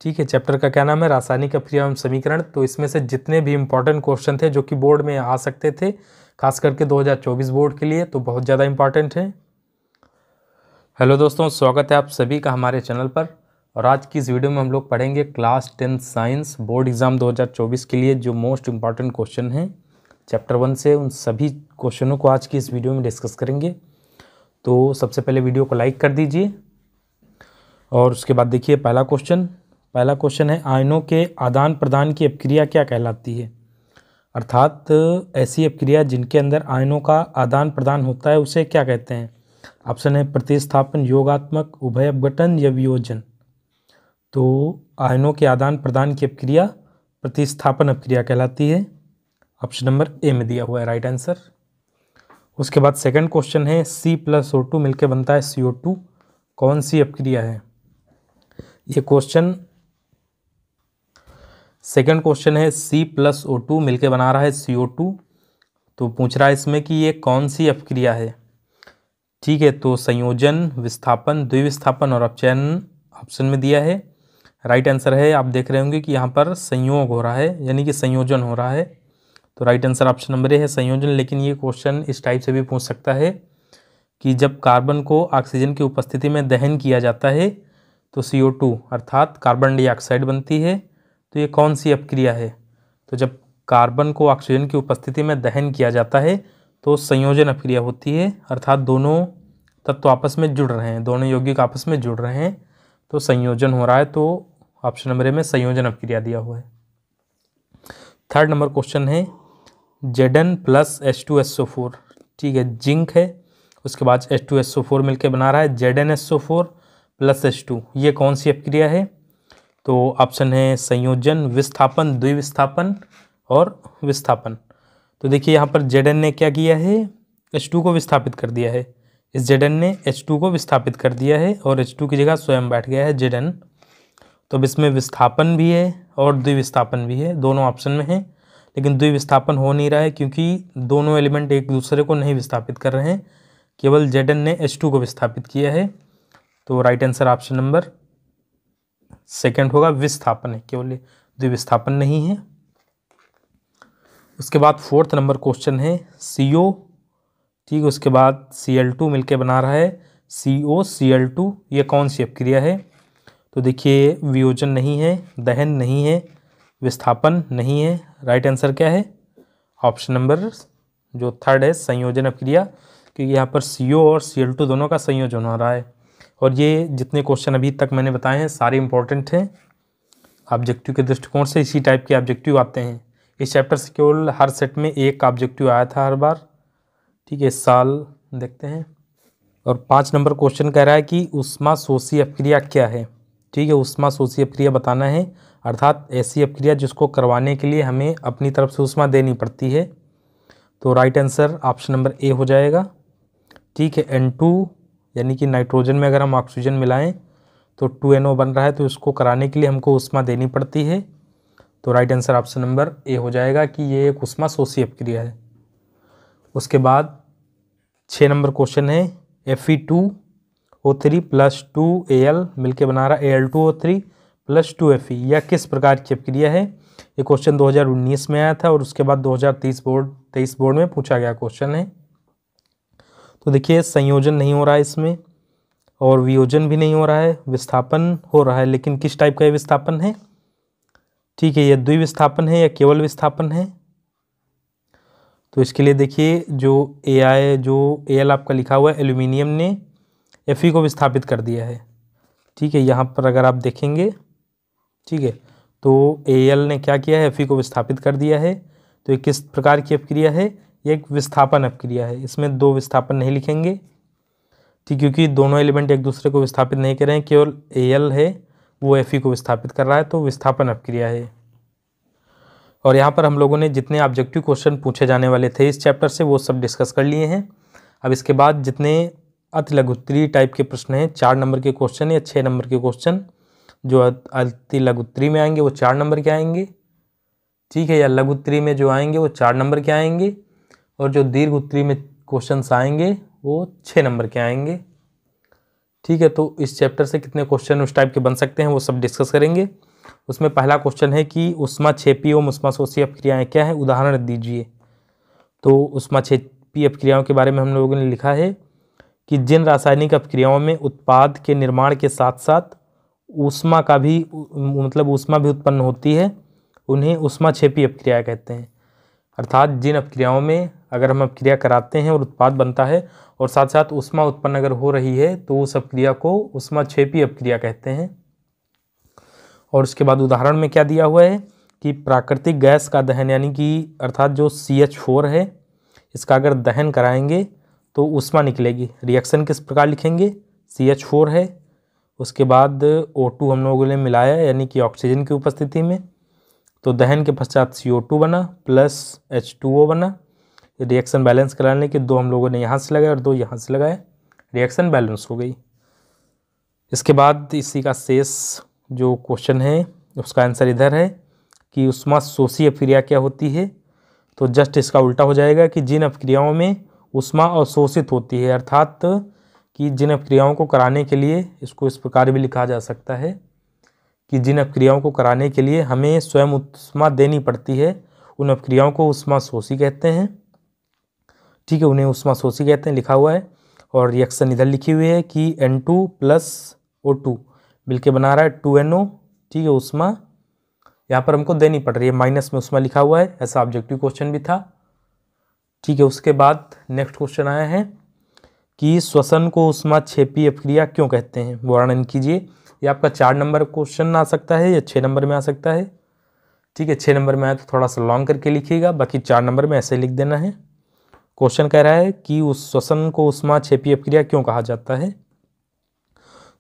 ठीक है, चैप्टर का क्या नाम है, रासायनिक अपक्रिया एवं समीकरण। तो इसमें से जितने भी इंपॉर्टेंट क्वेश्चन थे जो कि बोर्ड में आ सकते थे, खास करके 2024 बोर्ड के लिए, तो बहुत ज़्यादा इंपॉर्टेंट है। हेलो दोस्तों, स्वागत है आप सभी का हमारे चैनल पर। और आज की इस वीडियो में हम लोग पढ़ेंगे क्लास 10 साइंस बोर्ड एग्ज़ाम 2024 के लिए जो मोस्ट इंपॉर्टेंट क्वेश्चन हैं चैप्टर 1 से, उन सभी क्वेश्चनों को आज की इस वीडियो में डिस्कस करेंगे। तो सबसे पहले वीडियो को लाइक कर दीजिए और उसके बाद देखिए पहला क्वेश्चन है, आयनों के आदान प्रदान की अपक्रिया क्या कहलाती है। अर्थात ऐसी अपक्रिया जिनके अंदर आयनों का आदान प्रदान होता है उसे क्या कहते हैं। ऑप्शन है प्रतिस्थापन, योगात्मक, उभय अपघटन या वियोजन। तो आयनों के आदान प्रदान की अपक्रिया प्रतिस्थापन अपक्रिया कहलाती है। ऑप्शन नंबर ए में दिया हुआ है राइट आंसर। उसके बाद सेकंड क्वेश्चन है, C+O2 मिलकर बनता है CO2, कौन सी अपक्रिया है। ये क्वेश्चन सेकंड क्वेश्चन है, C+O2 मिलके बना रहा है CO2, तो पूछ रहा है इसमें कि ये कौन सी अपक्रिया है। ठीक है, तो संयोजन, विस्थापन, द्विविस्थापन और अपचयन ऑप्शन में दिया है। राइट आंसर है, आप देख रहे होंगे कि यहाँ पर संयोग हो रहा है, यानी कि संयोजन हो रहा है। तो right answer option number A है संयोजन। लेकिन ये क्वेश्चन इस टाइप से भी पूछ सकता है कि जब कार्बन को ऑक्सीजन की उपस्थिति में दहन किया जाता है तो CO2 अर्थात कार्बन डाइऑक्साइड बनती है, तो ये कौन सी अपक्रिया है। तो जब कार्बन को ऑक्सीजन की उपस्थिति में दहन किया जाता है तो संयोजन अपक्रिया होती है, अर्थात दोनों तत्व आपस में जुड़ रहे हैं, दोनों यौगिक आपस में जुड़ रहे हैं, तो संयोजन हो रहा है। तो ऑप्शन नंबर ए में संयोजन अपक्रिया दिया हुआ है। थर्ड नंबर क्वेश्चन है, Zn+H2SO4, ठीक है, जिंक है, उसके बाद H2SO4 मिलकर बना रहा है ZnSO4+H2, ये कौन सी अपक्रिया है। तो ऑप्शन है संयोजन, विस्थापन, द्विविस्थापन और विस्थापन। तो देखिए यहाँ पर Zn ने क्या किया है, H2 को विस्थापित कर दिया है। इस Zn ने H2 को विस्थापित कर दिया है और H2 की जगह स्वयं बैठ गया है Zn। तो अब इसमें विस्थापन भी है और द्विविस्थापन भी है, दोनों ऑप्शन में है, लेकिन द्विविस्थापन हो नहीं रहा है क्योंकि दोनों एलिमेंट एक दूसरे को नहीं विस्थापित कर रहे हैं, केवल Zn ने H2 को विस्थापित किया है। तो right answer option number second होगा, विस्थापन है, केवल द्विविस्थापन नहीं है। उसके बाद फोर्थ नंबर क्वेश्चन है, CO, ठीक, उसके बाद Cl2 मिलके बना रहा है COCl2, ये कौन सी अपक्रिया है। तो देखिए वियोजन नहीं है, दहन नहीं है, विस्थापन नहीं है, राइट आंसर क्या है, ऑप्शन नंबर जो थर्ड है संयोजन अपक्रिया, क्योंकि यहाँ पर CO और Cl2 दोनों का संयोजन हो रहा है। और ये जितने क्वेश्चन अभी तक मैंने बताए हैं सारे इंपॉर्टेंट हैं, ऑब्जेक्टिव के दृष्टिकोण से इसी टाइप के ऑब्जेक्टिव आते हैं। इस चैप्टर से केवल हर सेट में एक ऑब्जेक्टिव आया था हर बार, ठीक है, इस साल देखते हैं। और 5 नंबर क्वेश्चन कह रहा है कि ऊष्माशोषी अपक्रिया क्या है। ठीक है, ऊष्माशोषी अपक्रिया बताना है, अर्थात ऐसी अपक्रिया जिसको करवाने के लिए हमें अपनी तरफ से ऊष्मा देनी पड़ती है। तो right answer option number A हो जाएगा। ठीक है, N2 यानी कि नाइट्रोजन में अगर हम ऑक्सीजन मिलाएं तो 2NO बन रहा है, तो इसको कराने के लिए हमको ऊष्मा देनी पड़ती है। तो right answer option number A हो जाएगा कि ये एक ऊष्माशोषी अपक्रिया है। उसके बाद 6 नंबर क्वेश्चन है, Fe2O3 + 2Al मिलके बना रहा है Al2O3 + 2Fe, यह किस प्रकार की अपक्रिया है। ये क्वेश्चन 2019 में आया था और उसके बाद 2023 बोर्ड में पूछा गया क्वेश्चन है। तो देखिए संयोजन नहीं हो रहा है इसमें और वियोजन भी नहीं हो रहा है, विस्थापन हो रहा है, लेकिन किस टाइप का ये विस्थापन है। ठीक है, ये द्विविस्थापन है या केवल विस्थापन है। तो इसके लिए देखिए जो Al आपका लिखा हुआ है, एल्यूमिनियम ने Fe को विस्थापित कर दिया है। ठीक है, यहाँ पर अगर आप देखेंगे, ठीक है, तो Al ने क्या किया है, Fe को विस्थापित कर दिया है। तो ये किस प्रकार की अपक्रिया है, ये एक विस्थापन अपक्रिया है। इसमें दो विस्थापन नहीं लिखेंगे, ठीक, क्योंकि दोनों एलिमेंट एक दूसरे को विस्थापित नहीं कर रहे हैं, केवल Al है वो Fe को विस्थापित कर रहा है, तो विस्थापन अपक्रिया है। और यहाँ पर हम लोगों ने जितने ऑब्जेक्टिव क्वेश्चन पूछे जाने वाले थे इस चैप्टर से वो सब डिस्कस कर लिए हैं। अब इसके बाद जितने अति लघुत्तरीय टाइप के प्रश्न हैं, 4 नंबर के क्वेश्चन या 6 नंबर के क्वेश्चन जो अति लघुत्तरीय में आएंगे वो 4 नंबर के आएंगे, ठीक है, या लघुत्तरीय में जो आएंगे वो 4 नंबर के आएंगे, और जो दीर्घ उत्तरीय में क्वेश्चन आएंगे वो 6 नंबर के आएंगे। ठीक है, तो इस चैप्टर से कितने क्वेश्चन उस टाइप के बन सकते हैं वो सब डिस्कस करेंगे। उसमें पहला क्वेश्चन है कि ऊष्माक्षेपी एवं ऊष्माशोषी अपक्रियाएं क्या हैं, उदाहरण दीजिए। तो ऊष्माक्षेपी अपक्रियाओं के बारे में हम लोगों ने लिखा है कि जिन रासायनिक अपक्रियाओं में उत्पाद के निर्माण के साथ साथ ऊष्मा का भी मतलब ऊष्मा भी उत्पन्न होती है, उन्हें ऊष्माक्षेपी अपक्रिया कहते हैं। अर्थात जिन अपक्रियाओं में अगर हम अपक्रिया कराते हैं और उत्पाद बनता है और साथ साथ ऊष्मा उत्पन्न अगर हो रही है तो उस अपक्रिया को ऊष्माक्षेपी अपक्रिया कहते हैं। और उसके बाद उदाहरण में क्या दिया हुआ है कि प्राकृतिक गैस का दहन, यानी कि अर्थात जो CH4 है, इसका अगर दहन कराएंगे तो ऊष्मा निकलेगी। रिएक्शन किस प्रकार लिखेंगे, CH4 है, उसके बाद O2 हम लोगों ने मिलाया यानी कि ऑक्सीजन की उपस्थिति में, तो दहन के पश्चात CO2 बना प्लस H2O बना। रिएक्शन बैलेंस कराने के 2 हम लोगों ने यहाँ से लगाए और 2 यहाँ से लगाए, रिएक्शन बैलेंस हो गई। इसके बाद इसी का शेष जो क्वेश्चन है उसका आंसर इधर है कि ऊष्माशोषी अपक्रिया क्या होती है। तो जस्ट इसका उल्टा हो जाएगा कि जिन अपक्रियाओं में ऊष्मा अवशोषित होती है, अर्थात कि जिन अपक्रियाओं को कराने के लिए, इसको इस प्रकार भी लिखा जा सकता है कि जिन अपक्रियाओं को कराने के लिए हमें स्वयं ऊष्मा देनी पड़ती है, उन अपक्रियाओं को ऊष्माशोषी कहते हैं। ठीक है, उन्हें ऊष्माशोषी कहते हैं, लिखा हुआ है। और रिएक्शन इधर लिखी हुई है कि N2 प्लस O2 मिलके बना रहा है 2NO। ठीक है, ऊष्मा यहाँ पर हमको देनी पड़ रही है, माइनस में ऊष्मा लिखा हुआ है, ऐसा ऑब्जेक्टिव क्वेश्चन भी था। ठीक है, उसके बाद नेक्स्ट क्वेश्चन आया है कि श्वसन को ऊष्माक्षेपी अपक्रिया क्यों कहते हैं, वर्णन कीजिए। ये आपका 4 नंबर क्वेश्चन आ सकता है या 6 नंबर में आ सकता है। ठीक है, 6 नंबर में आया तो थोड़ा सा लॉन्ग करके लिखिएगा, बाकी 4 नंबर में ऐसे लिख देना है। क्वेश्चन कह रहा है कि उस श्वसन को ऊष्माक्षेपी अपक्रिया क्यों कहा जाता है।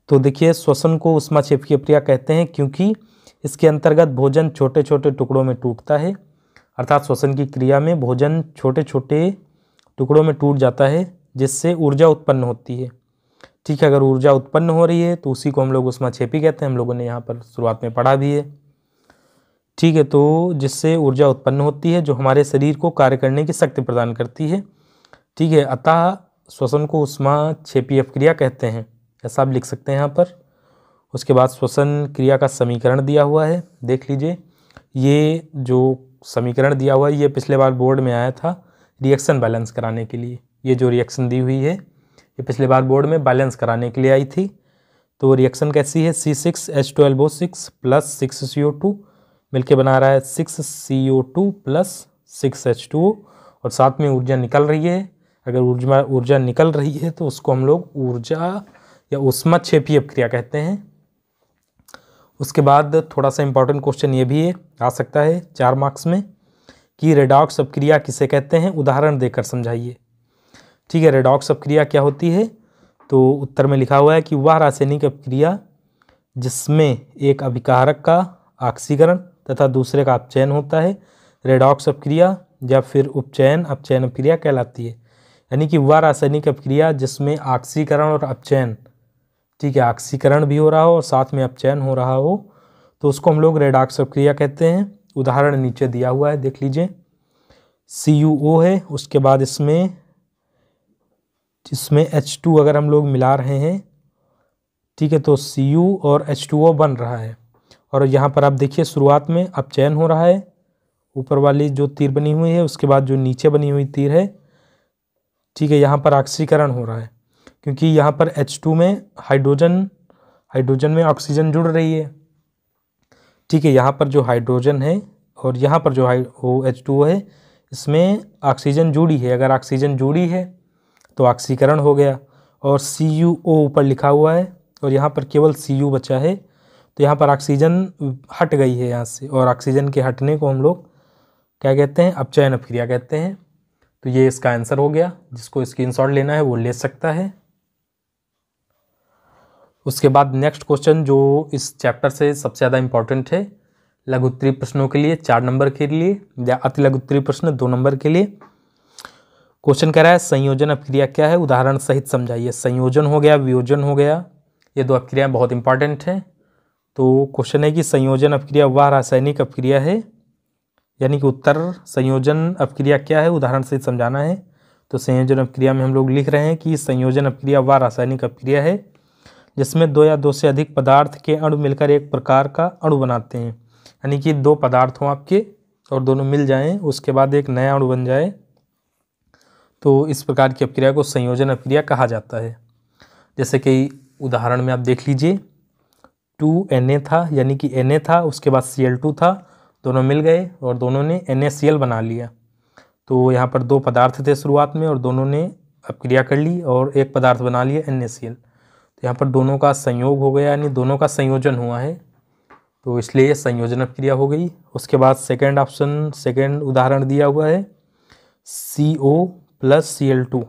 तो देखिए, श्वसन को ऊष्माक्षेपी अपक्रिया कहते हैं क्योंकि इसके अंतर्गत भोजन छोटे छोटे टुकड़ों में टूटता है। अर्थात श्वसन की क्रिया में भोजन छोटे छोटे टुकड़ों में टूट जाता है, जिससे ऊर्जा उत्पन्न होती है। ठीक है, अगर ऊर्जा उत्पन्न हो रही है तो उसी को हम लोग ऊष्माक्षेपी कहते हैं। हम लोगों ने यहाँ पर शुरुआत में पढ़ा भी है। ठीक है, तो जिससे ऊर्जा उत्पन्न होती है जो हमारे शरीर को कार्य करने की शक्ति प्रदान करती है। ठीक है, अतः श्वसन को ऊष्माक्षेपी अपक्रिया कहते हैं, ऐसा आप लिख सकते हैं यहाँ पर। उसके बाद श्वसन क्रिया का समीकरण दिया हुआ है, देख लीजिए। ये जो समीकरण दिया हुआ है ये पिछले बार बोर्ड में आया था रिएक्शन बैलेंस कराने के लिए। ये जो रिएक्शन दी हुई है ये पिछले बार बोर्ड में बैलेंस कराने के लिए आई थी। तो रिएक्शन कैसी है, C6H12O6 प्लस 6CO2 मिलके बना रहा है 6CO2 प्लस 6H2O, और साथ में ऊर्जा निकल रही है। अगर ऊर्जा निकल रही है तो उसको हम लोग ऊर्जा या ऊष्माक्षेपी अपक्रिया कहते हैं। उसके बाद थोड़ा सा इंपॉर्टेंट क्वेश्चन ये भी है, आ सकता है 4 मार्क्स में, कि रेडॉक्स अपक्रिया किसे कहते हैं, उदाहरण देकर समझाइए। ठीक है, रेडॉक्स अपक्रिया क्या होती है। तो उत्तर में लिखा हुआ है कि वह रासायनिक अपक्रिया जिसमें एक अभिकारक का ऑक्सीकरण तथा दूसरे का अपचयन होता है, रेडॉक्स अपक्रिया या फिर अपचयन अपक्रिया कहलाती है। यानी कि वह रासायनिक अपक्रिया जिसमें ऑक्सीकरण और अपचयन, ठीक है, ऑक्सीकरण भी हो रहा हो और साथ में अपचयन हो रहा हो, तो उसको हम लोग रेडॉक्स अपक्रिया कहते हैं। उदाहरण नीचे दिया हुआ है, देख लीजिए। CuO है, उसके बाद इसमें H2 अगर हम लोग मिला रहे हैं, ठीक है, तो Cu और H2O बन रहा है। और यहाँ पर आप देखिए शुरुआत में अपचयन हो रहा है, ऊपर वाली जो तीर बनी हुई है, उसके बाद जो नीचे बनी हुई तीर है, ठीक है, यहाँ पर ऑक्सीकरण हो रहा है क्योंकि यहाँ पर H2 में हाइड्रोजन में ऑक्सीजन जुड़ रही है। ठीक है, यहाँ पर जो हाइड्रोजन है और यहाँ पर जो H2O है, इसमें ऑक्सीजन जुड़ी है। अगर ऑक्सीजन जुड़ी है तो ऑक्सीकरण हो गया। और CuO ऊपर लिखा हुआ है और यहाँ पर केवल Cu बचा है, तो यहाँ पर ऑक्सीजन हट गई है यहाँ से, और ऑक्सीजन के हटने को हम लोग क्या कहते हैं, अपचयन अपक्रिया कहते हैं। तो ये इसका आंसर हो गया। जिसको स्क्रीनशॉट लेना है वो ले सकता है। उसके बाद नेक्स्ट क्वेश्चन जो इस चैप्टर से सबसे ज़्यादा इंपॉर्टेंट है, लघु उत्तरीय प्रश्नों के लिए 4 नंबर के लिए या अति लघु उत्तरीय प्रश्न 2 नंबर के लिए। क्वेश्चन कह रहा है संयोजन अपक्रिया क्या है, उदाहरण सहित समझाइए। संयोजन हो गया, वियोजन हो गया, ये 2 अपक्रियाएं बहुत इंपॉर्टेंट हैं। तो क्वेश्चन है कि संयोजन अपक्रिया वह रासायनिक अपक्रिया है, यानी कि उत्तर संयोजन अपक्रिया क्या है, उदाहरण सहित समझाना है। तो संयोजन अपक्रिया में हम लोग लिख रहे हैं कि संयोजन अपक्रिया वह रासायनिक अपक्रिया है जिसमें दो या दो से अधिक पदार्थ के अणु मिलकर एक प्रकार का अणु बनाते हैं। यानी कि दो पदार्थ हों आपके और दोनों मिल जाएं, उसके बाद एक नया अणु बन जाए, तो इस प्रकार की अपक्रिया को संयोजन अपक्रिया कहा जाता है। जैसे कि उदाहरण में आप देख लीजिए, 2Na था, यानी कि Na था, उसके बाद Cl2 था, दोनों मिल गए और दोनों ने NaCl बना लिया। तो यहाँ पर दो पदार्थ थे शुरुआत में और दोनों ने अपक्रिया कर ली और एक पदार्थ बना लिया NaCl। तो यहाँ पर दोनों का संयोग हो गया, यानी दोनों का संयोजन हुआ है, तो इसलिए संयोजन अपक्रिया हो गई। उसके बाद सेकेंड उदाहरण दिया हुआ है CO प्लस Cl2।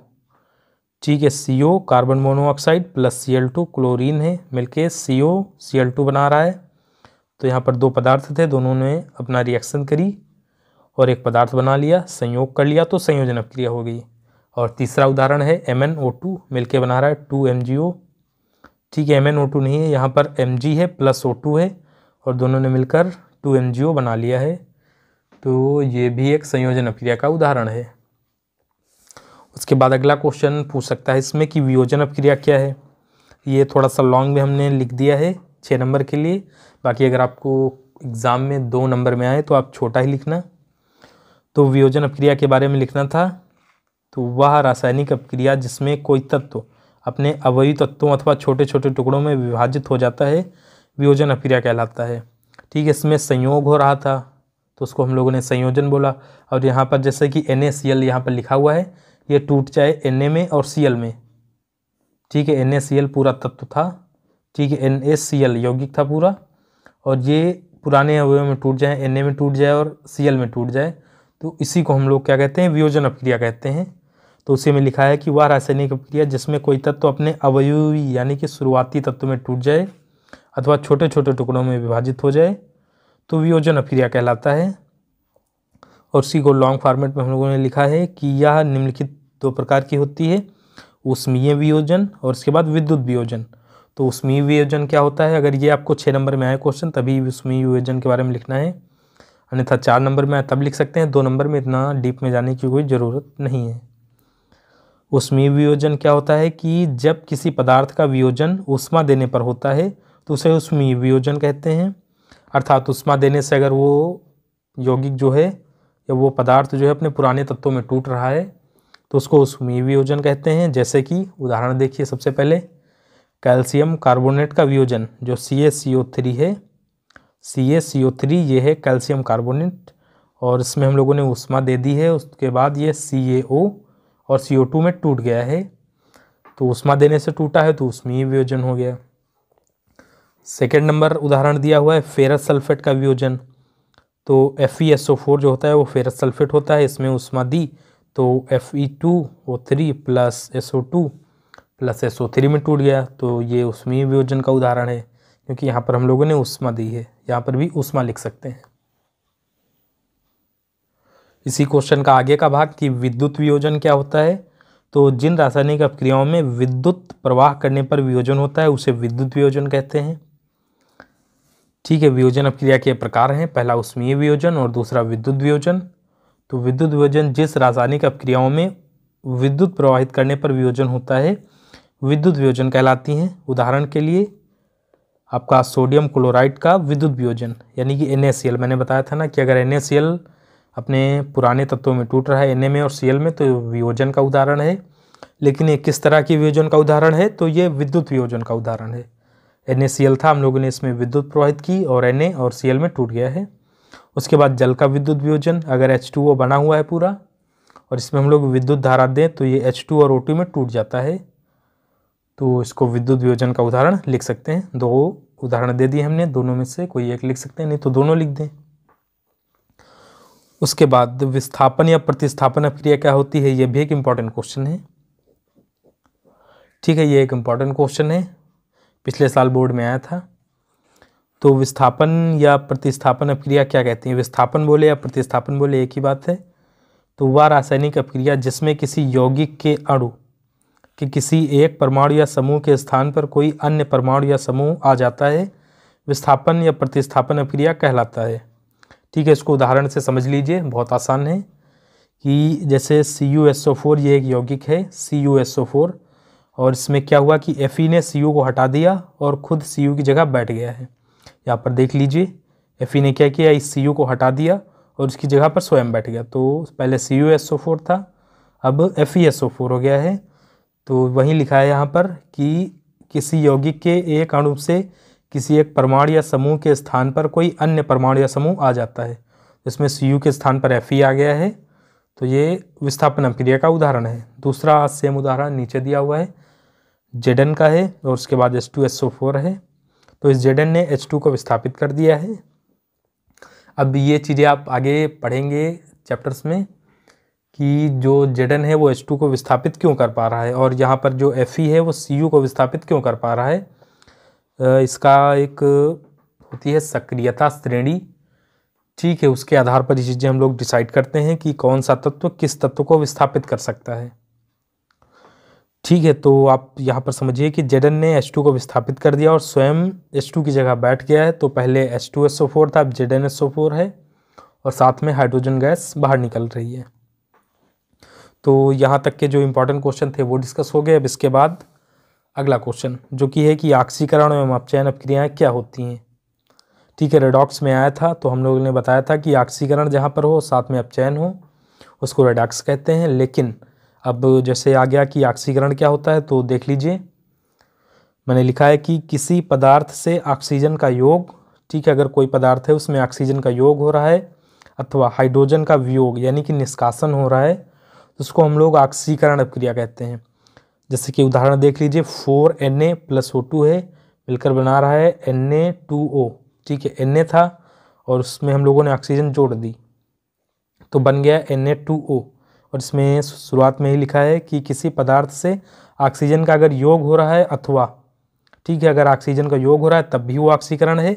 ठीक है, CO carbon monoxide plus Cl2 chlorine है, मिलके COCl2 बना रहा है। तो यहाँ पर दो पदार्थ थे, दोनों ने अपना रिएक्शन करी और एक पदार्थ बना लिया, संयोग कर लिया, तो संयोजन अपक्रिया हो गई। और तीसरा उदाहरण है MnO2 मिलके बना रहा है 2MgO। ठीक है, MnO2 नहीं है, यहाँ पर Mg है प्लस O2 है और दोनों ने मिलकर 2MgO बना लिया है। तो ये भी एक संयोजन अपक्रिया का उदाहरण है। उसके बाद अगला क्वेश्चन पूछ सकता है इसमें कि वियोजन अपक्रिया क्या है। ये थोड़ा सा लॉन्ग में हमने लिख दिया है 6 नंबर के लिए, बाकी अगर आपको एग्ज़ाम में 2 नंबर में आए तो आप छोटा ही लिखना। तो वियोजन अपक्रिया के बारे में लिखना था, तो वह रासायनिक अपक्रिया जिसमें कोई तत्व अपने अवयवी तत्वों अथवा छोटे छोटे टुकड़ों में विभाजित हो जाता है, वियोजन अपक्रिया कहलाता है। ठीक है, इसमें संयोग हो रहा था तो उसको हम लोगों ने संयोजन बोला। और यहाँ पर जैसे कि NaCl यहाँ पर लिखा हुआ है, ये टूट जाए Na में और Cl में। ठीक है, NaCl पूरा तत्व था, ठीक है, NaCl यौगिक था पूरा, और ये पुराने अवयव में टूट जाए, Na में टूट जाए और Cl में टूट जाए, तो इसी को हम लोग क्या कहते हैं, वियोजन अपक्रिया कहते हैं। तो उसी में लिखा है कि वह रासायनिक अपक्रिया जिसमें कोई तत्व अपने अवयवी यानी कि शुरुआती तत्व में टूट जाए अथवा छोटे छोटे टुकड़ों में विभाजित हो जाए, तो वियोजन अपक्रिया कहलाता है। और उसी को लॉन्ग फॉर्मेट में हम लोगों ने लिखा है कि यह निम्नलिखित 2 प्रकार की होती है, ऊष्मीय वियोजन और उसके बाद विद्युत वियोजन। तो ऊष्मीय वियोजन क्या होता है, अगर ये आपको 6 नंबर में आए क्वेश्चन तभी ऊष्मीय वियोजन के बारे में लिखना है, अन्यथा 4 नंबर में आए तब लिख सकते हैं, 2 नंबर में इतना डीप में जाने की कोई ज़रूरत नहीं है। ऊष्मीय वियोजन क्या होता है कि जब किसी पदार्थ का वियोजन ऊष्मा देने पर होता है तो उसे ऊष्मीय वियोजन कहते हैं। अर्थात ऊष्मा देने से अगर वो यौगिक जो है या वो पदार्थ जो है अपने पुराने तत्वों में टूट रहा है तो उसको ऊष्मीय वियोजन कहते हैं। जैसे कि उदाहरण देखिए, सबसे पहले कैल्शियम कार्बोनेट का वियोजन जो CaCO3 है, CaCO3 ये है कैल्शियम कार्बोनेट, और इसमें हम लोगों ने ऊष्मा दे दी है, उसके बाद ये CaO और CO2 में टूट गया है, तो ऊष्मा देने से टूटा है तो ऊष्मीय वियोजन हो गया। सेकेंड नंबर उदाहरण दिया हुआ है फेरस सल्फेट का वियोजन। तो FeSO4 जो होता है वो फेरस सल्फेट होता है, इसमें ऊष्मा दी तो Fe2O3 plus SO2 plus SO3 में टूट गया, तो ये ऊष्मीय वियोजन का उदाहरण है, क्योंकि यहाँ पर हम लोगों ने ऊष्मा दी है, यहाँ पर भी ऊष्मा लिख सकते हैं। इसी क्वेश्चन का आगे का भाग कि विद्युत वियोजन क्या होता है। तो जिन रासायनिक अपक्रियाओं में विद्युत प्रवाह करने पर वियोजन होता है उसे विद्युत वियोजन कहते हैं। ठीक है, वियोजन अपक्रिया के प्रकार हैं, पहला ऊष्मीय वियोजन और दूसरा विद्युत वियोजन। तो विद्युत वियोजन जिस रासायनिक अपक्रियाओं में विद्युत प्रवाहित करने पर वियोजन होता है विद्युत वियोजन कहलाती हैं। उदाहरण के लिए आपका सोडियम क्लोराइड का विद्युत वियोजन यानी कि NaCl, मैंने बताया था ना कि अगर NaCl अपने पुराने तत्वों में टूट रहा है Na में और Cl में तो वियोजन का उदाहरण है। लेकिन ये किस तरह की वियोजन का उदाहरण है, तो ये विद्युत वियोजन का उदाहरण है। NaCl था, हम लोगों ने इसमें विद्युत प्रवाहित की और Na और Cl में टूट गया है। उसके बाद जल का विद्युत वियोजन, अगर H2O बना हुआ है पूरा और इसमें हम लोग विद्युत धारा दें तो ये H2 और O2 में टूट जाता है, तो इसको विद्युत वियोजन का उदाहरण लिख सकते हैं। 2 उदाहरण दे दिए हमने, दोनों में से कोई एक लिख सकते हैं, नहीं तो दोनों लिख दें। उसके बाद विस्थापन या प्रतिस्थापन अपक्रिया क्या होती है, यह भी एक इम्पॉर्टेंट क्वेश्चन है। ठीक है, ये एक इम्पॉर्टेंट क्वेश्चन है, पिछले साल बोर्ड में आया था। तो विस्थापन या प्रतिस्थापन अपक्रिया क्या कहती है, विस्थापन बोले या प्रतिस्थापन बोले एक ही बात है। तो वह रासायनिक अपक्रिया जिसमें किसी यौगिक के अणु के किसी एक परमाणु या समूह के स्थान पर कोई अन्य परमाणु या समूह आ जाता है, विस्थापन या प्रतिस्थापन अपक्रिया कहलाता है। ठीक है, इसको उदाहरण से समझ लीजिए, बहुत आसान है कि जैसे CuSO4 ये एक यौगिक है CuSO4, और इसमें क्या हुआ कि Fe ने Cu को हटा दिया और खुद Cu की जगह बैठ गया है। यहाँ पर देख लीजिए, Fe ने क्या किया, इस Cu को हटा दिया और उसकी जगह पर स्वयं बैठ गया। तो पहले CuSO4 था, अब FeSO4 हो गया है। तो वहीं लिखा है यहाँ पर कि किसी यौगिक के एक अणु से किसी एक परमाणु या समूह के स्थान पर कोई अन्य परमाणु या समूह आ जाता है। इसमें Cu के स्थान पर Fe आ गया है, तो ये विस्थापन अपक्रिया का उदाहरण है। दूसरा सेम उदाहरण नीचे दिया हुआ है, Zn का है और उसके बाद H2SO4 है। तो इस Zn ने H2 को विस्थापित कर दिया है। अब ये चीज़ें आप आगे पढ़ेंगे चैप्टर्स में कि जो Zn है वो H2 को विस्थापित क्यों कर पा रहा है, और यहाँ पर जो Fe है वो Cu को विस्थापित क्यों कर पा रहा है। इसका एक होती है सक्रियता श्रेणी, ठीक है, उसके आधार पर ये चीज़ें हम लोग डिसाइड करते हैं कि कौन सा तत्व किस तत्व को विस्थापित कर सकता है। ठीक है, तो आप यहाँ पर समझिए कि Zn ने H2 को विस्थापित कर दिया और स्वयं H2 की जगह बैठ गया है। तो पहले H2SO4 था, अब ZnSO4 है और साथ में हाइड्रोजन गैस बाहर निकल रही है। तो यहाँ तक के जो इम्पोर्टेंट क्वेश्चन थे वो डिस्कस हो गए। अब इसके बाद अगला क्वेश्चन जो कि है कि ऑक्सीकरण एवं अपचयन अपक्रियाएँ क्या होती हैं। ठीक है, रेडॉक्स में आया था, तो हम लोगों ने बताया था कि ऑक्सीकरण जहाँ पर हो साथ में अपचयन हो उसको रेडॉक्स कहते हैं। लेकिन अब जैसे आ गया कि ऑक्सीकरण क्या होता है, तो देख लीजिए, मैंने लिखा है कि किसी पदार्थ से ऑक्सीजन का योग, ठीक है, अगर कोई पदार्थ है उसमें ऑक्सीजन का योग हो रहा है अथवा हाइड्रोजन का वियोग यानी कि निष्कासन हो रहा है, तो उसको हम लोग ऑक्सीकरण अपक्रिया कहते हैं। जैसे कि उदाहरण देख लीजिए, 4Na+O2 है, मिलकर बना रहा है Na2O। ठीक है, Na था और उसमें हम लोगों ने ऑक्सीजन जोड़ दी तो बन गया Na2O। और इसमें शुरुआत में ही लिखा है कि किसी पदार्थ से ऑक्सीजन का अगर योग हो रहा है अथवा, ठीक है, अगर ऑक्सीजन का योग हो रहा है तब भी वो ऑक्सीकरण है,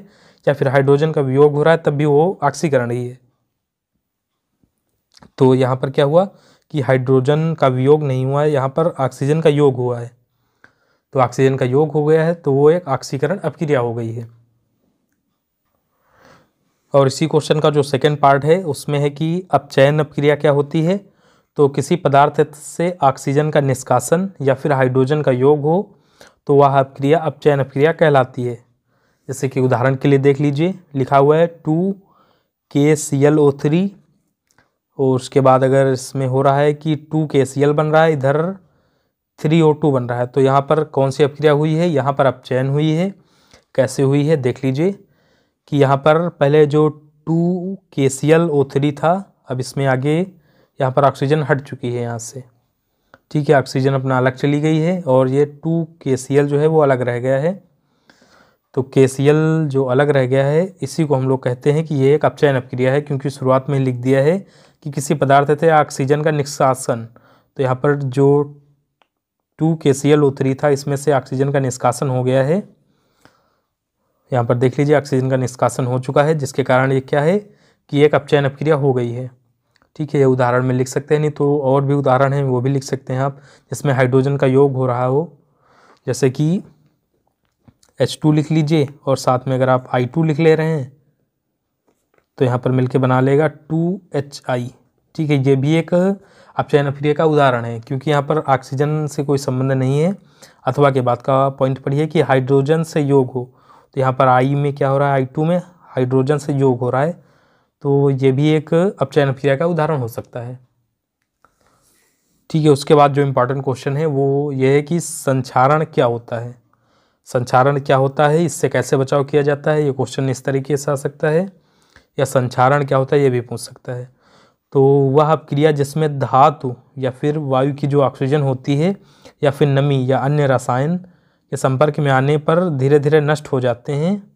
या फिर हाइड्रोजन का वियोग हो रहा है तब भी वो ऑक्सीकरण ही है। तो यहाँ पर क्या हुआ कि हाइड्रोजन का वियोग नहीं हुआ है, यहाँ पर ऑक्सीजन का योग हुआ है। तो ऑक्सीजन का योग हो गया है तो वो एक ऑक्सीकरण अपक्रिया हो गई है। और इसी क्वेश्चन का जो सेकंड पार्ट है उसमें है कि अपचयन अपक्रिया क्या होती है। तो किसी पदार्थ से ऑक्सीजन का निष्कासन या फिर हाइड्रोजन का योग हो तो वह अपक्रिया अपचयन अपक्रिया कहलाती है। जैसे कि उदाहरण के लिए देख लीजिए, लिखा हुआ है 2KClO3 और उसके बाद अगर इसमें हो रहा है कि 2KCl बन रहा है, इधर 3O2 बन रहा है, तो यहाँ पर कौन सी अपक्रिया हुई है, यहाँ पर अपचयन हुई है। कैसे हुई है देख लीजिए कि यहाँ पर पहले जो 2KClO3 था, अब इसमें आगे यहाँ पर ऑक्सीजन हट चुकी है यहाँ से, ठीक है, ऑक्सीजन अपना अलग चली गई है और ये 2KCl जो है वो अलग रह गया है। तो KCl जो अलग रह गया है इसी को हम लोग कहते हैं कि ये एक अपचयन अपक्रिया है, क्योंकि शुरुआत में लिख दिया है कि किसी पदार्थ से ऑक्सीजन का निष्कासन। तो यहाँ पर जो 2KClO3 था इसमें से ऑक्सीजन का निष्कासन हो गया है। यहाँ पर देख लीजिए ऑक्सीजन का निष्कासन हो चुका है, जिसके कारण ये क्या है कि एक अपचयन अपक्रिया हो गई है। ठीक है, ये उदाहरण में लिख सकते हैं, नहीं तो और भी उदाहरण हैं वो भी लिख सकते हैं आप, जिसमें हाइड्रोजन का योग हो रहा हो। जैसे कि H2 लिख लीजिए और साथ में अगर आप I2 लिख ले रहे हैं तो यहाँ पर मिलके बना लेगा 2HI। ठीक है, ये भी एक अपचयन अपक्रिया का उदाहरण है, क्योंकि यहाँ पर ऑक्सीजन से कोई संबंध नहीं है। अथवा के बाद का पॉइंट पढ़िए कि हाइड्रोजन से योग हो, तो यहाँ पर I में क्या हो रहा है, I2 में हाइड्रोजन से योग हो रहा है, तो ये भी एक अपचयन अपक्रिया का उदाहरण हो सकता है। ठीक है, उसके बाद जो इम्पोर्टेंट क्वेश्चन है वो ये है कि संक्षारण क्या होता है। संक्षारण क्या होता है, इससे कैसे बचाव किया जाता है, ये क्वेश्चन इस तरीके से आ सकता है, या संक्षारण क्या होता है ये भी पूछ सकता है। तो वह अपक्रिया जिसमें धातु या फिर वायु की जो ऑक्सीजन होती है या फिर नमी या अन्य रसायन के संपर्क में आने पर धीरे धीरे नष्ट हो जाते हैं,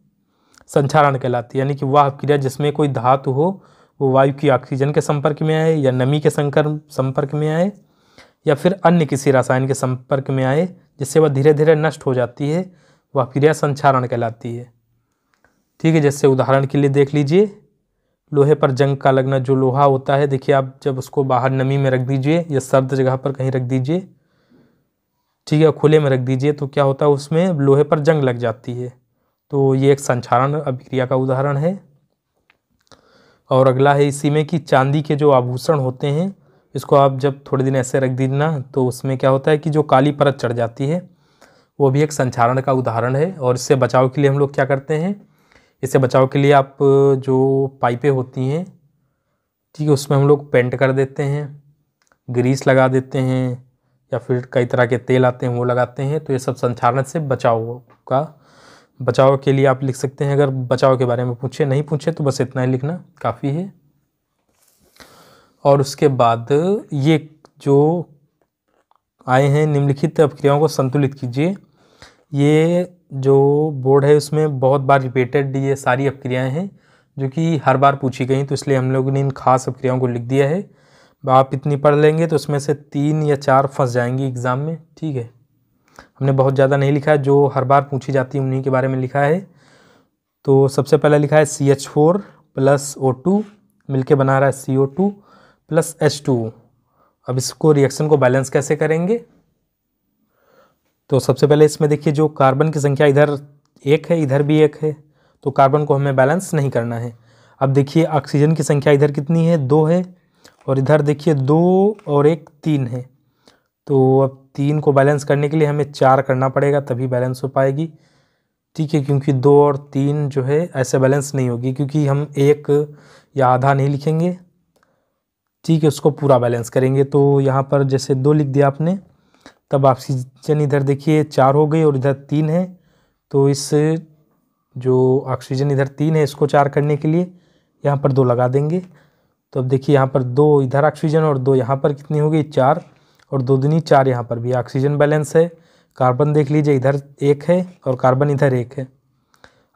संक्षारण कहलाती है। यानी कि वह अपक्रिया जिसमें कोई धातु हो वो वायु की ऑक्सीजन के संपर्क में आए या नमी के संपर्क में आए या फिर अन्य किसी रसायन के संपर्क में आए जिससे वह धीरे धीरे नष्ट हो जाती है, वह अपक्रिया संक्षारण कहलाती है। ठीक है, जैसे उदाहरण के लिए देख लीजिए, लोहे पर जंग का लगना, जो लोहा होता है, देखिए आप जब उसको बाहर नमी में रख दीजिए या सर्द जगह पर कहीं रख दीजिए, ठीक है, खुले में रख दीजिए, तो क्या होता है उसमें लोहे पर जंग लग जाती है। तो ये एक संक्षारण अभिक्रिया का उदाहरण है। और अगला है इसी में कि चांदी के जो आभूषण होते हैं इसको आप जब थोड़े दिन ऐसे रख दीजिए ना, तो उसमें क्या होता है कि जो काली परत चढ़ जाती है, वो भी एक संक्षारण का उदाहरण है। और इससे बचाव के लिए हम लोग क्या करते हैं, इससे बचाव के लिए आप जो पाइपें होती हैं, ठीक है, उसमें हम लोग पेंट कर देते हैं, ग्रीस लगा देते हैं, या फिर कई तरह के तेल आते हैं वो लगाते हैं। तो ये सब संक्षारण से बचाव के लिए आप लिख सकते हैं। अगर बचाव के बारे में पूछे, नहीं पूछे तो बस इतना ही लिखना काफ़ी है। और उसके बाद ये जो आए हैं, निम्नलिखित अपक्रियाओं को संतुलित कीजिए। ये जो बोर्ड है उसमें बहुत बार रिपीटेड ये सारी अपक्रियाएं हैं जो कि हर बार पूछी गई, तो इसलिए हम लोगों ने इन खास अपक्रियाओं को लिख दिया है। आप इतनी पढ़ लेंगे तो उसमें से 3 या 4 फंस जाएंगी एग्ज़ाम में, ठीक है। हमने बहुत ज़्यादा नहीं लिखा है, जो हर बार पूछी जाती है उन्हीं के बारे में लिखा है। तो सबसे पहले लिखा है CH4 + O2 मिलके बना रहा है CO2 + H2O। अब इसको रिएक्शन को बैलेंस कैसे करेंगे, तो सबसे पहले इसमें देखिए जो कार्बन की संख्या इधर 1 है, इधर भी 1 है, तो कार्बन को हमें बैलेंस नहीं करना है। अब देखिए ऑक्सीजन की संख्या इधर कितनी है, 2 है, और इधर देखिए 2 और 1 3 है। तो अब 3 को बैलेंस करने के लिए हमें 4 करना पड़ेगा, तभी बैलेंस हो पाएगी, ठीक है। क्योंकि 2 और 3 जो है ऐसे बैलेंस नहीं होगी, क्योंकि हम 1 या आधा नहीं लिखेंगे, ठीक है, उसको पूरा बैलेंस करेंगे। तो यहाँ पर जैसे 2 लिख दिया आपने, तब ऑक्सीजन इधर देखिए 4 हो गई और इधर 3 है, तो इस जो ऑक्सीजन इधर 3 है इसको 4 करने के लिए यहाँ पर 2 लगा देंगे। तो अब देखिए यहाँ पर 2 इधर ऑक्सीजन और 2 यहाँ पर कितनी हो गई, 4, और 2 दूनी 4, यहाँ पर भी ऑक्सीजन बैलेंस है। कार्बन देख लीजिए इधर 1 है और कार्बन इधर 1 है।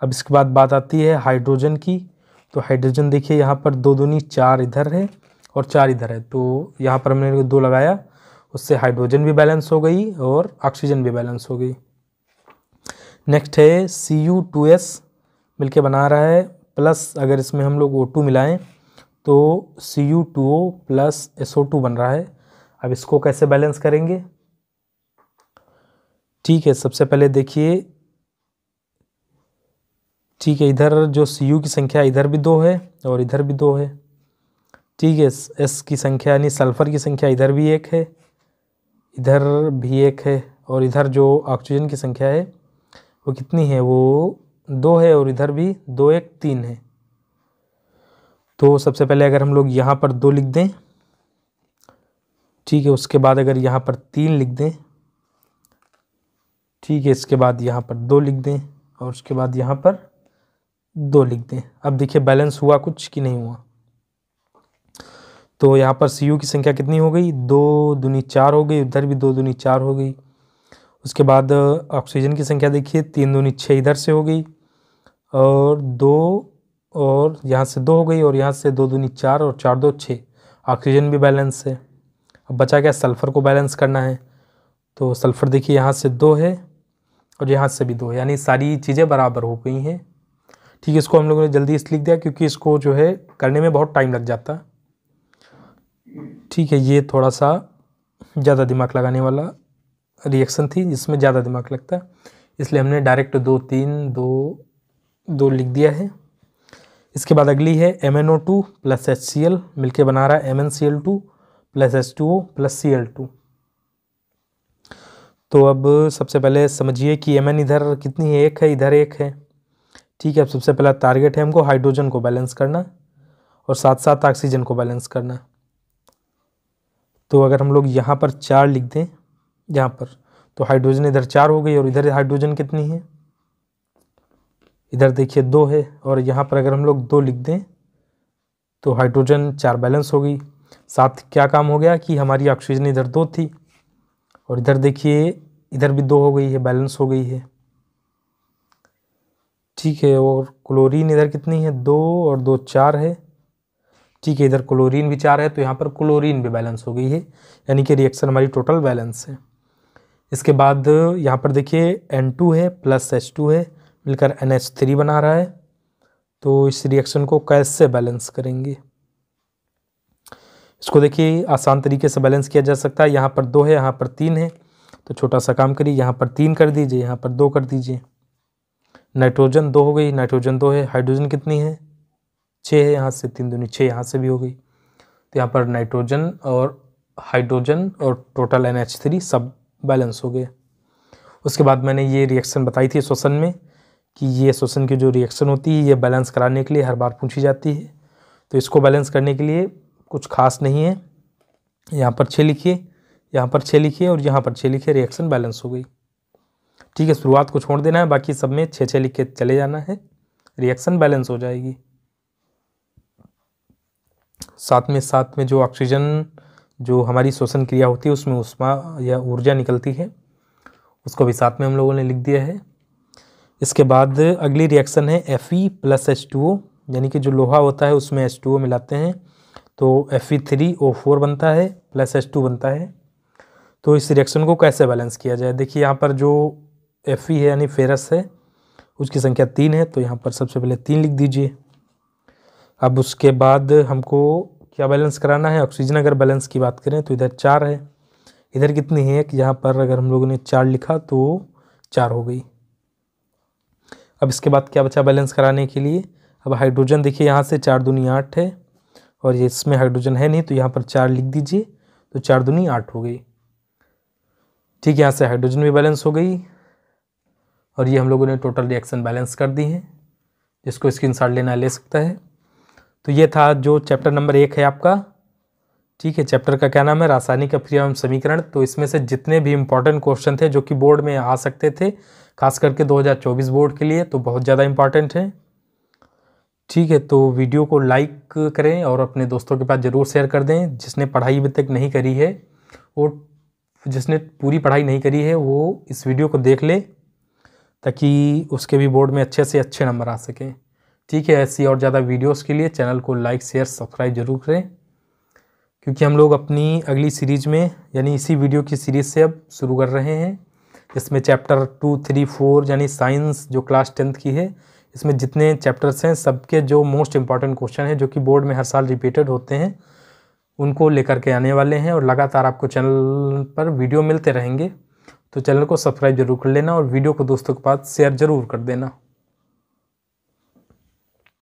अब इसके बाद बात आती है हाइड्रोजन की। तो हाइड्रोजन देखिए यहाँ पर 2 दूनी 4 इधर है और 4 इधर है, तो यहाँ पर हमने 2 लगाया, उससे हाइड्रोजन भी बैलेंस हो गई और ऑक्सीजन भी बैलेंस हो गई। नेक्स्ट है Cu2s मिलके बना रहा है प्लस, अगर इसमें हम लोग O2 मिलाएं तो Cu2O + SO2 बन रहा है। अब इसको कैसे बैलेंस करेंगे, ठीक है। सबसे पहले देखिए, ठीक है, इधर जो Cu की संख्या इधर भी 2 है और इधर भी 2 है, ठीक है। S की संख्या यानी सल्फर की संख्या इधर भी 1 है, इधर भी 1 है, और इधर जो ऑक्सीजन की संख्या है वो कितनी है, वो 2 है, और इधर भी 2 1 3 है। तो सबसे पहले अगर हम लोग यहाँ पर 2 लिख दें, ठीक है, उसके बाद अगर यहाँ पर 3 लिख दें, ठीक है, इसके बाद यहाँ पर 2 लिख दें, और उसके बाद यहाँ पर 2 लिख दें। अब देखिए बैलेंस हुआ कुछ कि नहीं हुआ। तो यहाँ पर Cu की संख्या कितनी हो गई, 2 दूनी 4 हो गई, उधर भी 2 दूनी 4 हो गई। उसके बाद ऑक्सीजन की संख्या देखिए 3 दूनी 6 इधर से हो गई, और 2 और यहाँ से 2 हो गई, और यहाँ से 2 दूनी 4 और 4 2 6, ऑक्सीजन भी बैलेंस है। अब बचा क्या, सल्फ़र को बैलेंस करना है। तो सल्फ़र देखिए यहाँ से 2 है और यहाँ से भी 2 है, यानी सारी चीज़ें बराबर हो गई हैं, ठीक है। इसको हम लोगों ने जल्दी इस लिख दिया क्योंकि इसको जो है करने में बहुत टाइम लग जाता, ठीक है। ये थोड़ा सा ज़्यादा दिमाग लगाने वाला रिएक्शन थी, जिसमें ज़्यादा दिमाग लगता है, इसलिए हमने डायरेक्ट 2 3 2 लिख दिया है। इसके बाद अगली है MnO2 + HCl मिलके बना रहा है MnCl2 + H2O + Cl2। तो अब सबसे पहले समझिए कि Mn इधर कितनी है, 1 है, इधर 1 है, ठीक है। अब सबसे पहला टारगेट है हमको हाइड्रोजन को बैलेंस करना और साथ साथ ऑक्सीजन को बैलेंस करना। तो अगर हम लोग यहाँ पर 4 लिख दें यहाँ पर, तो हाइड्रोजन इधर 4 हो गई, और इधर हाइड्रोजन कितनी है, इधर देखिए 2 है, और यहाँ पर अगर हम लोग 2 लिख दें तो हाइड्रोजन 4 बैलेंस हो गई। साथ क्या काम हो गया कि हमारी ऑक्सीजन इधर 2 थी, और इधर देखिए इधर भी 2 हो गई है, बैलेंस हो गई है, ठीक है। और क्लोरीन इधर कितनी है, 2 और 2 4 है, ठीक है। इधर क्लोरीन भी 4 है, तो यहाँ पर क्लोरीन भी बैलेंस हो गई है, यानी कि रिएक्शन हमारी टोटल बैलेंस है। इसके बाद यहाँ पर देखिए N2 है + H2 है मिलकर NH3 बना रहा है। तो इस रिएक्शन को कैसे बैलेंस करेंगे, इसको देखिए आसान तरीके से बैलेंस किया जा सकता है। यहाँ पर 2 है, यहाँ पर 3 है, तो छोटा सा काम करिए, यहाँ पर 3 कर दीजिए, यहाँ पर 2 कर दीजिए। नाइट्रोजन 2 हो गई, नाइट्रोजन 2 है, हाइड्रोजन कितनी है, 6 है, यहाँ से 3 दूनी 6, यहाँ से भी हो गई। तो यहाँ पर नाइट्रोजन और हाइड्रोजन और टोटल NH3 सब बैलेंस हो गए। उसके बाद मैंने ये रिएक्शन बताई थी श्वसन में कि ये श्वसन की जो रिएक्शन होती है ये बैलेंस कराने के लिए हर बार पूछी जाती है। तो इसको बैलेंस करने के लिए कुछ खास नहीं है, यहाँ पर 6 लिखिए, यहाँ पर 6 लिखिए और यहाँ पर 6 लिखिए, रिएक्शन बैलेंस हो गई। ठीक है, शुरुआत को छोड़ देना है, बाकी सब में 6 लिख के चले जाना है, रिएक्शन बैलेंस हो जाएगी। साथ में जो ऑक्सीजन जो हमारी श्वसन क्रिया होती है उसमें ऊष्मा या ऊर्जा निकलती है, उसको भी साथ में हम लोगों ने लिख दिया है। इसके बाद अगली रिएक्शन है Fe + H2O, यानी कि जो लोहा होता है उसमें H2O मिलाते हैं तो Fe3O4 बनता है प्लस H2 बनता है। तो इस रिएक्शन को कैसे बैलेंस किया जाए, देखिए यहाँ पर जो Fe है यानी फेरस है उसकी संख्या 3 है, तो यहाँ पर सबसे पहले 3 लिख दीजिए। अब उसके बाद हमको क्या बैलेंस कराना है, ऑक्सीजन अगर बैलेंस की बात करें तो इधर 4 है, इधर कितनी है कि यहाँ पर अगर हम लोगों ने 4 लिखा तो 4 हो गई। अब इसके बाद क्या बचा बैलेंस कराने के लिए, अब हाइड्रोजन देखिए यहाँ से 4 दूनी 8 है और ये इसमें हाइड्रोजन है नहीं तो यहाँ पर 4 लिख दीजिए, तो 4 दूनी 8 हो गई। ठीक है, यहाँ से हाइड्रोजन भी बैलेंस हो गई और ये हम लोगों ने टोटल रिएक्शन बैलेंस कर दी है, जिसको स्क्रीनशॉट लेना ले सकता है। तो ये था जो चैप्टर नंबर 1 है आपका। ठीक है, चैप्टर का क्या नाम है, रासायनिक अभिक्रिया एवं समीकरण। तो इसमें से जितने भी इंपॉर्टेंट क्वेश्चन थे जो कि बोर्ड में आ सकते थे, खास करके 2024 बोर्ड के लिए तो बहुत ज़्यादा इंपॉर्टेंट है। ठीक है, तो वीडियो को लाइक करें और अपने दोस्तों के पास ज़रूर शेयर कर दें। जिसने पढ़ाई अभी तक नहीं करी है वो, जिसने पूरी पढ़ाई नहीं करी है वो इस वीडियो को देख ले, ताकि उसके भी बोर्ड में अच्छे से अच्छे नंबर आ सकें। ठीक है, ऐसी और ज़्यादा वीडियोस के लिए चैनल को लाइक शेयर सब्सक्राइब जरूर करें, क्योंकि हम लोग अपनी अगली सीरीज में यानी इसी वीडियो की सीरीज़ से अब शुरू कर रहे हैं। इसमें चैप्टर 2, 3, 4 यानी साइंस जो क्लास 10th की है, इसमें जितने चैप्टर्स हैं सबके जो मोस्ट इंपॉर्टेंट क्वेश्चन हैं जो कि बोर्ड में हर साल रिपीटेड होते हैं उनको लेकर के आने वाले हैं और लगातार आपको चैनल पर वीडियो मिलते रहेंगे। तो चैनल को सब्सक्राइब जरूर कर लेना और वीडियो को दोस्तों के पास शेयर ज़रूर कर देना।